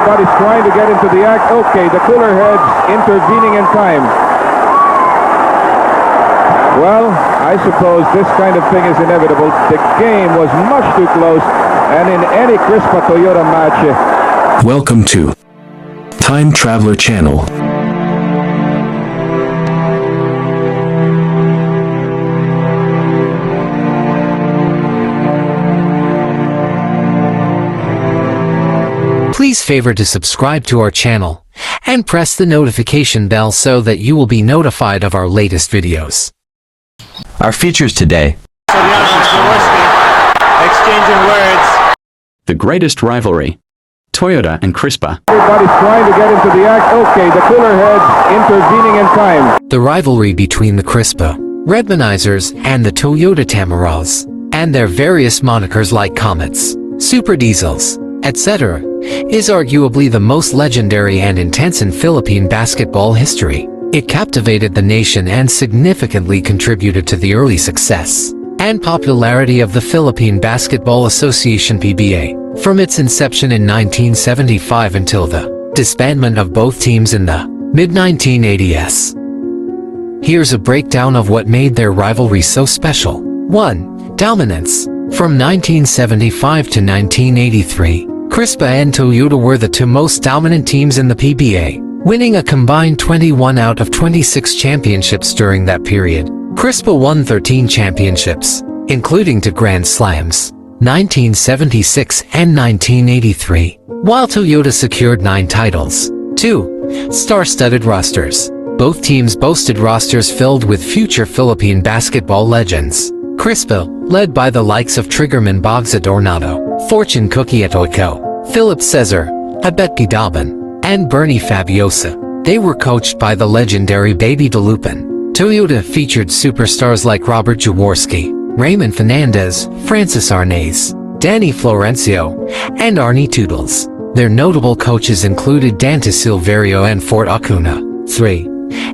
Everybody's trying to get into the act. Okay, the cooler heads intervening in time. Well, I suppose this kind of thing is inevitable. The game was much too close, and in any Crispa Toyota match... Welcome to Time Traveler Channel. Please favor to subscribe to our channel and press the notification bell so that you will be notified of our latest videos. Our features today. Exchanging words. The greatest rivalry. Toyota and Crispa. Everybody's trying to get into the act. Okay, the cooler heads intervening in time. The rivalry between the Crispa Redmanizers and the Toyota Tamaraws, and their various monikers like Comets, Super Diesels, etc., is arguably the most legendary and intense in Philippine basketball history. It captivated the nation and significantly contributed to the early success and popularity of the Philippine Basketball Association (PBA) from its inception in 1975 until the disbandment of both teams in the mid-1980s. Here's a breakdown of what made their rivalry so special. 1. Dominance. From 1975 to 1983, Crispa and Toyota were the two most dominant teams in the PBA, winning a combined 21 out of 26 championships during that period. Crispa won 13 championships, including two Grand Slams, 1976 and 1983, while Toyota secured 9 titles. 2. Star-studded rosters. Both teams boasted rosters filled with future Philippine basketball legends. Crispa, led by the likes of Triggerman Bogsad Ornado, Fortune Cookie Atoico, Philip Cesar, Abetki Daban, and Bernie Fabiosa. They were coached by the legendary Baby DeLupin. Toyota featured superstars like Robert Jaworski, Raymond Fernandez, Francis Arnaiz, Danny Florencio, and Arnie Toodles. Their notable coaches included Dante Silverio and Fort Acuna. 3.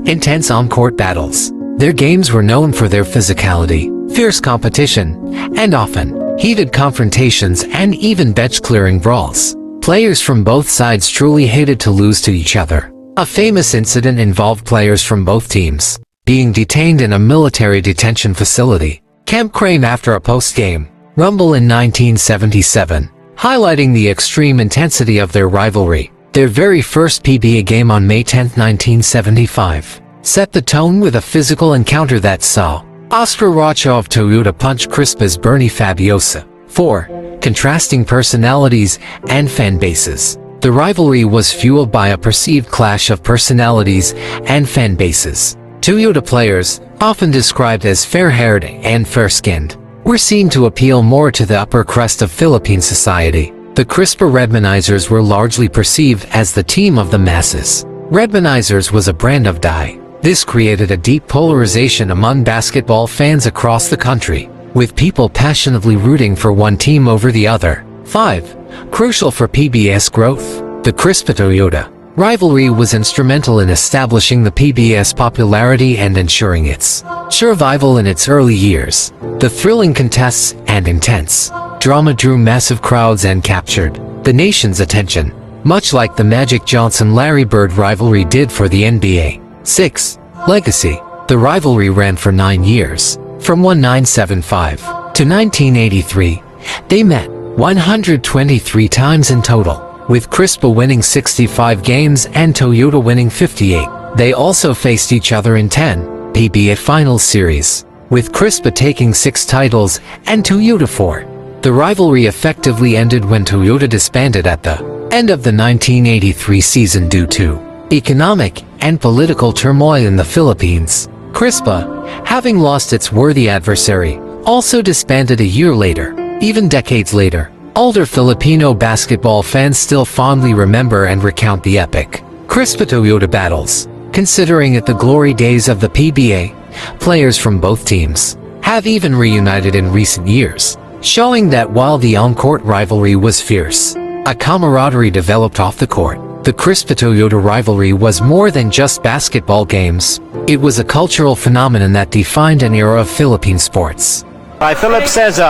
Intense on-court battles. Their games were known for their physicality, fierce competition, and often heated confrontations and even bench-clearing brawls. Players from both sides truly hated to lose to each other. A famous incident involved players from both teams being detained in a military detention facility, Camp Crane, after a post-game rumble in 1977, highlighting the extreme intensity of their rivalry. Their very first PBA game on May 10, 1975, set the tone with a physical encounter that saw Oscar Rocha of Toyota punch Crispa's Bernie Fabiosa. 4. Contrasting personalities and fan bases. The rivalry was fueled by a perceived clash of personalities and fan bases. Toyota players, often described as fair-haired and fair-skinned, were seen to appeal more to the upper crust of Philippine society. The Crispa Redmanizers were largely perceived as the team of the masses. Redmanizers was a brand of dye. This created a deep polarization among basketball fans across the country, with people passionately rooting for one team over the other. 5. Crucial for PBS growth. The Crispa-Toyota rivalry was instrumental in establishing the PBS popularity and ensuring its survival in its early years. The thrilling contests and intense drama drew massive crowds and captured the nation's attention, much like the Magic Johnson-Larry Bird rivalry did for the NBA. 6. Legacy. The rivalry ran for 9 years. From 1975 to 1983, they met 123 times in total, with Crispa winning 65 games and Toyota winning 58. They also faced each other in 10 PBA Finals series, with Crispa taking 6 titles and Toyota 4. The rivalry effectively ended when Toyota disbanded at the end of the 1983 season due to economic and political turmoil in the Philippines. Crispa, having lost its worthy adversary, also disbanded a year later. Even decades later, older Filipino basketball fans still fondly remember and recount the epic Crispa-Toyota battles. Considering it the glory days of the PBA, players from both teams have even reunited in recent years, showing that while the on-court rivalry was fierce, a camaraderie developed off the court. The Crispa-Toyota rivalry was more than just basketball games. It was a cultural phenomenon that defined an era of Philippine sports. By Philip Cesar.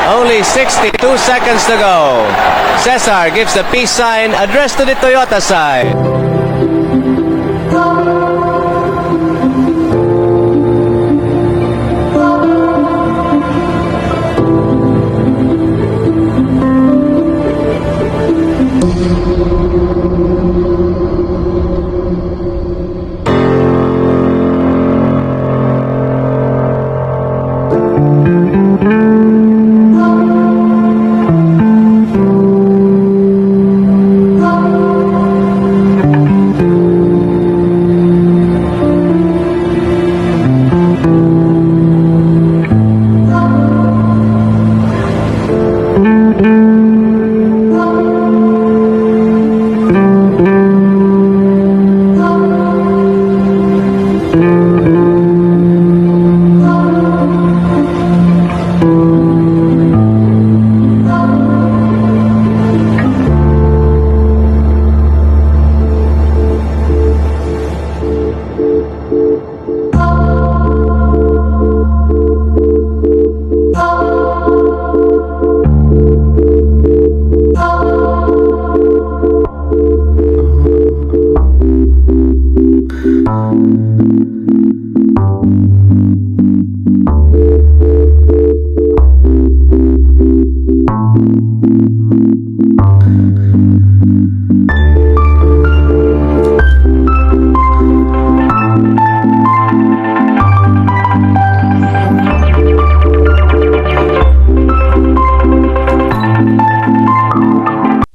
Only 62 seconds to go. Cesar gives the peace sign addressed to the Toyota side.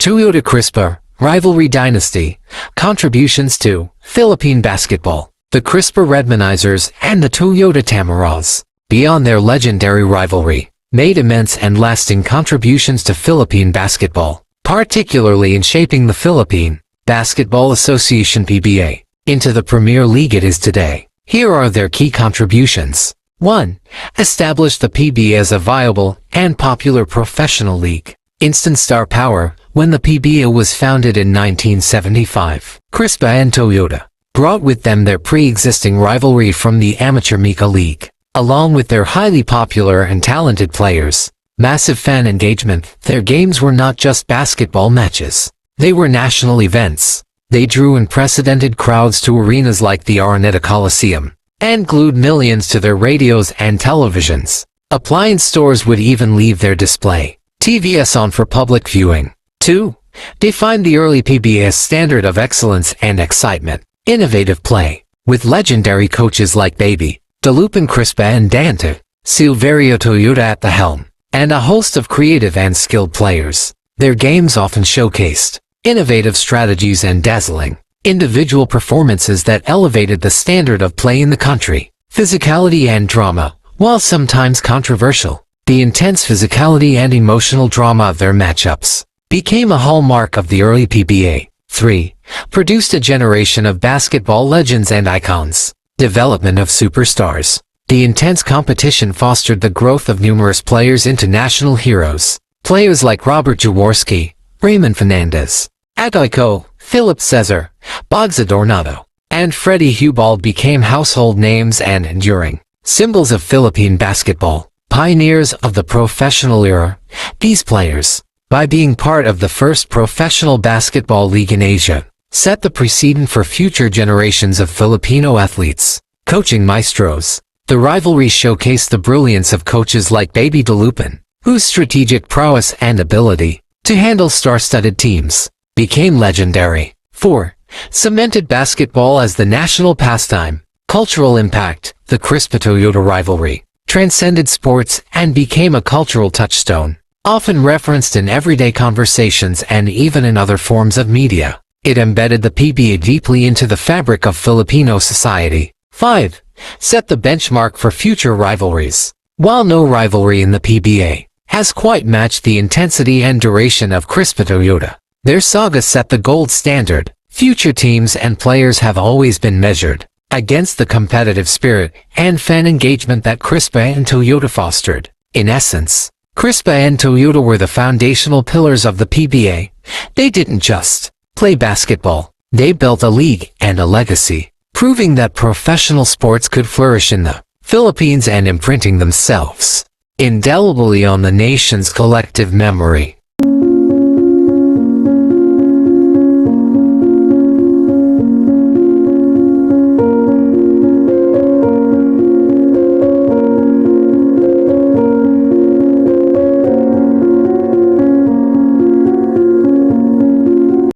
Toyota Crispa, Rivalry Dynasty, contributions to Philippine Basketball, the Crispa Redmanizers and the Toyota Tamaraws, beyond their legendary rivalry, made immense and lasting contributions to Philippine basketball, particularly in shaping the Philippine Basketball Association (PBA) into the Premier League it is today. Here are their key contributions. 1. Established the PBA as a viable and popular professional league. Instant star power. When the PBA was founded in 1975, Crispa and Toyota brought with them their pre-existing rivalry from the amateur Mika League, along with their highly popular and talented players. Massive fan engagement. Their games were not just basketball matches. They were national events. They drew unprecedented crowds to arenas like the Araneta Coliseum, and glued millions to their radios and televisions. Appliance stores would even leave their display TVs on for public viewing. 2. Defined the early PBA standard of excellence and excitement. Innovative play. With legendary coaches like Baby, Dilupin Crispa and Dante, Silverio Toyota at the helm, and a host of creative and skilled players. Their games often showcased innovative strategies and dazzling individual performances that elevated the standard of play in the country. Physicality and drama. While sometimes controversial, the intense physicality and emotional drama of their matchups became a hallmark of the early PBA. 3. Produced a generation of basketball legends and icons. Development of superstars. The intense competition fostered the growth of numerous players into national heroes. Players like Robert Jaworski, Raymond Fernandez, Adoyko, Philip Cesar, Bogza Dornado, and Freddie Hubald became household names and enduring symbols of Philippine basketball. Pioneers of the professional era. These players, by being part of the first professional basketball league in Asia, set the precedent for future generations of Filipino athletes. Coaching maestros. The rivalry showcased the brilliance of coaches like Baby Dilupin, whose strategic prowess and ability to handle star-studded teams became legendary. 4. Cemented basketball as the national pastime. Cultural impact. The Crispa-Toyota rivalry transcended sports and became a cultural touchstone, often referenced in everyday conversations and even in other forms of media. It embedded the PBA deeply into the fabric of Filipino society. 5. Set the benchmark for future rivalries. While no rivalry in the PBA has quite matched the intensity and duration of Crispa-Toyota, their saga set the gold standard. Future teams and players have always been measured against the competitive spirit and fan engagement that Crispa and Toyota fostered. In essence, Crispa and Toyota were the foundational pillars of the PBA. They didn't just play basketball. They built a league and a legacy, proving that professional sports could flourish in the Philippines and imprinting themselves indelibly on the nation's collective memory.